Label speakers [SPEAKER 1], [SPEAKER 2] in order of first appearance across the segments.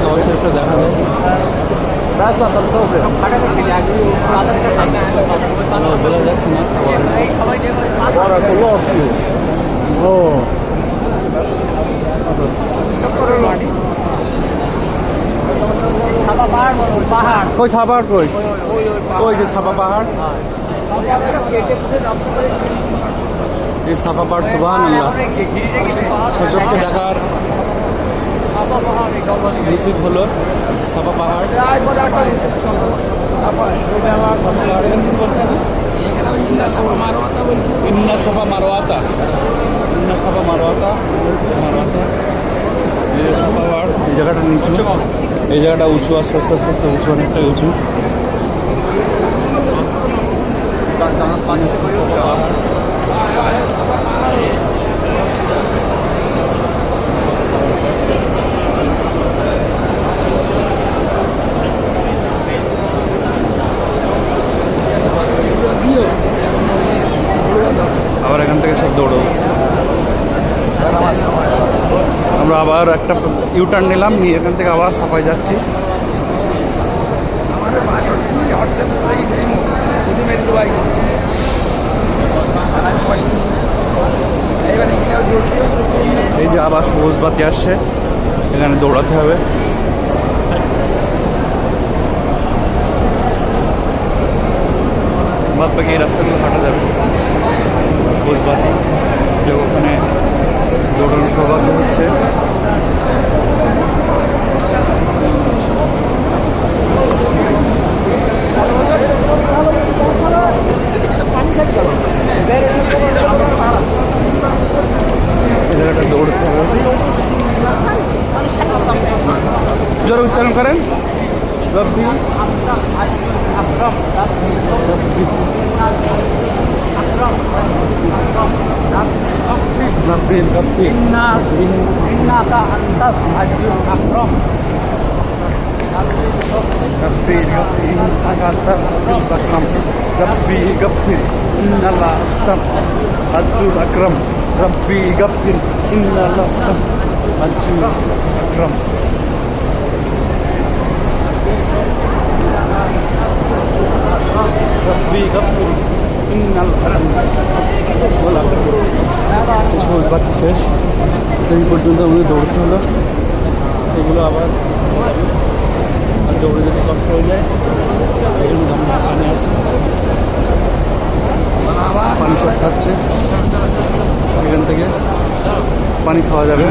[SPEAKER 1] খাওয়া শেষটা দেখা যায়। বোঝা যাচ্ছে না ও কই সাপাহাড় কই ওই যে সাপা পাহাড় এই সাপা পাহাড় সুবহানাল্লাহ সচক্ষে দেখার নিশ্চিত হলো সাপা পাহাড় ইন্না সাপা মারওয়াতা এই যে সাপা পাহাড় এই জায়গাটা নিচু এই জায়গাটা উঁচু আস্তে আস্তে আস্তে আস্তে উঁচু অনেকটা উঁচু আবার এখান থেকে সব দৌড়ো আমরা আবার একটা ইউটার্ন নিলাম নিয়ে এখান থেকে আবার সাপাই যাচ্ছি এই যে আবার সবুজ বাতি আসছে এখানে দৌড়াতে হবে বাদ বাকি এই রাস্তাগুলো হাঁটা যাবে সবুজ বাতি যে ওখানে দৌড়ানোর সৌভাগ্য হচ্ছে জায়গাটা দৌড়তে হবে জোরে উচ্চারণ করেন রব্বি ربي ربي إنك أنت العزيز الأكرم ربي ربي إنك أنت العزيز الأكرم ربي غفر إن الله العزيز الأكرم ربي غفر إن الله العزيز الأكرم ربي غفر إن الله সবুজ বাতি শেষ এই পর্যন্ত আমাদের দৌড়তে হলো এগুলো আবার দৌড়ে যেতে কষ্ট হয়ে যায় এই জন্য আমরা পানি আসি পানি সব খাচ্ছে এখান থেকে পানি খাওয়া যাবে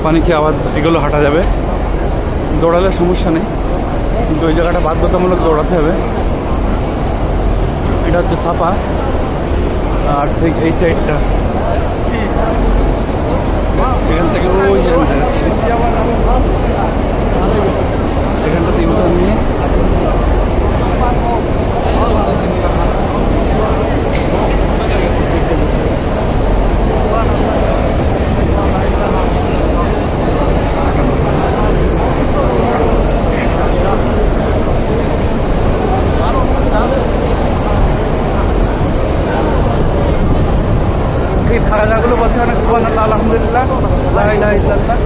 [SPEAKER 1] পানি খেয়ে আবার এগুলো হাঁটা যাবে দৌড়ালে সমস্যা নেই কিন্তু ওই জায়গাটা বাধ্যতামূলক দৌড়াতে হবে এটা হচ্ছে সাপা আর ঠিক এই সাইডটা এখান থেকে ওই যে যাচ্ছে এখানটাতে ইউটার্ন নিয়ে এই খাজাগুলো বলতে অনেক সুবহানাল্লাহ আলহামদুলিল্লাহ লা ইলাহা ইল্লাল্লাহ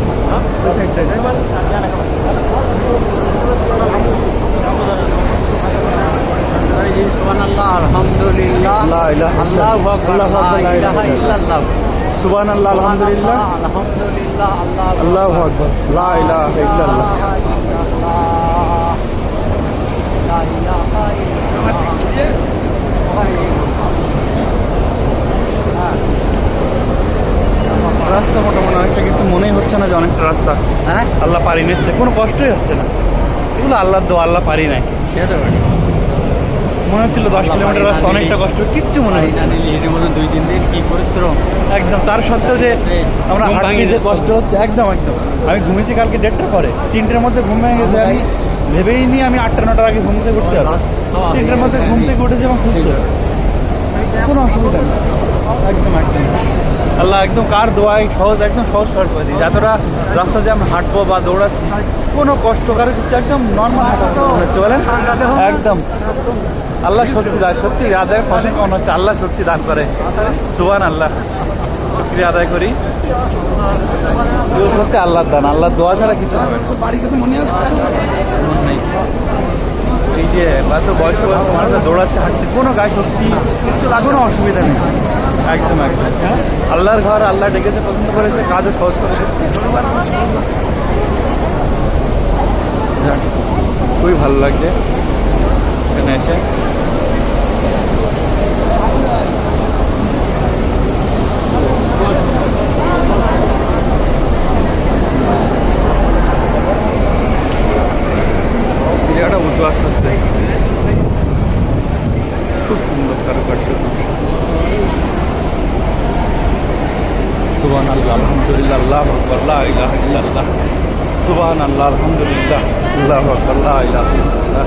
[SPEAKER 1] সুবহানাল্লাহ আলহামদুলিল্লাহ লা ইলাহা আল্লাহু আকবার লা ইলাহা ইল্লাল্লাহ সুবহানাল্লাহ আলহামদুলিল্লাহ আলহামদুলিল্লাহ আল্লাহু আকবার লা ইলাহা ইল্লাল্লাহ লা ইলাহা রাস্তা মোটামুটি অনেকটা কিন্তু মনেই হচ্ছে না যে অনেকটা রাস্তা হ্যাঁ আল্লাহ পারি নিচ্ছে কোনো কষ্টই হচ্ছে না এগুলো আল্লাহর দোয়া আল্লাহ পারি নাই মনে হচ্ছিল 10 কিলোমিটার রাস্তা অনেকটা কষ্ট কিচ্ছু মনে হয় না এর মধ্যে 2-3 দিন কি পরিশ্রম একদম তার সত্ত্বেও যে আমরা হাঁটছি যে কষ্ট হচ্ছে একদম একদম আমি ঘুমিয়েছি কালকে 1:30টার পরে 3টের মধ্যে ঘুম ভেঙে গেছে আমি ভেবেই নি আমি 8টা-9টার আগে ঘুম থেকে উঠতে হবে 3টের মধ্যে ঘুম থেকে উঠেছি এবং সুস্থ কোনো অসুবিধা নেই একদম একদম আল্লাহ একদম কার দোয়াই সহজ একদম সহজ সহজ করে দিই যতটা রাস্তা যে আমরা হাঁটবো বা দৌড়াচ্ছি কোনো কষ্টকর কিছু একদম নর্মাল হচ্ছে বলেন একদম আল্লাহ সত্যি দান সত্যি আদায় ফসল কেমন হচ্ছে আল্লাহ সত্যি দান করে সুবহানাল্লাহ শুকরিয়া আদায় করি। এগুলো সত্যি আল্লাহর দান, আল্লাহর দোয়া ছাড়া কিছু হবে না।
[SPEAKER 2] বাড়িতে তো মনে আছে
[SPEAKER 1] মনে নেই। এই যে এত বয়স্ক বয়স্ক মানুষরা দৌড়াচ্ছে হাঁটছে, কোনো গায়ে সত্যি কিছু কোনো অসুবিধা নেই। একদম একদম আল্লাহর ঘর, আল্লাহ ডেকেছে, পছন্দ করেছে, কাজও সহজ করেছে। যাক, খুবই ভালো লাগছে এখানে এসে। জায়গাটা উঁচু আস্তে আস্তে, খুব সুন্দর কারুকার্য। সুবহানাল্লাহ, আলহামদুলিল্লাহ, আল্লাহু আকবার, লা ইলাহা ইল্লাল্লাহ, সুবহানাল্লাহ, আলহামদুলিল্লাহ, আল্লাহু আকবার, লা ইলাহা ইল্লাল্লাহ।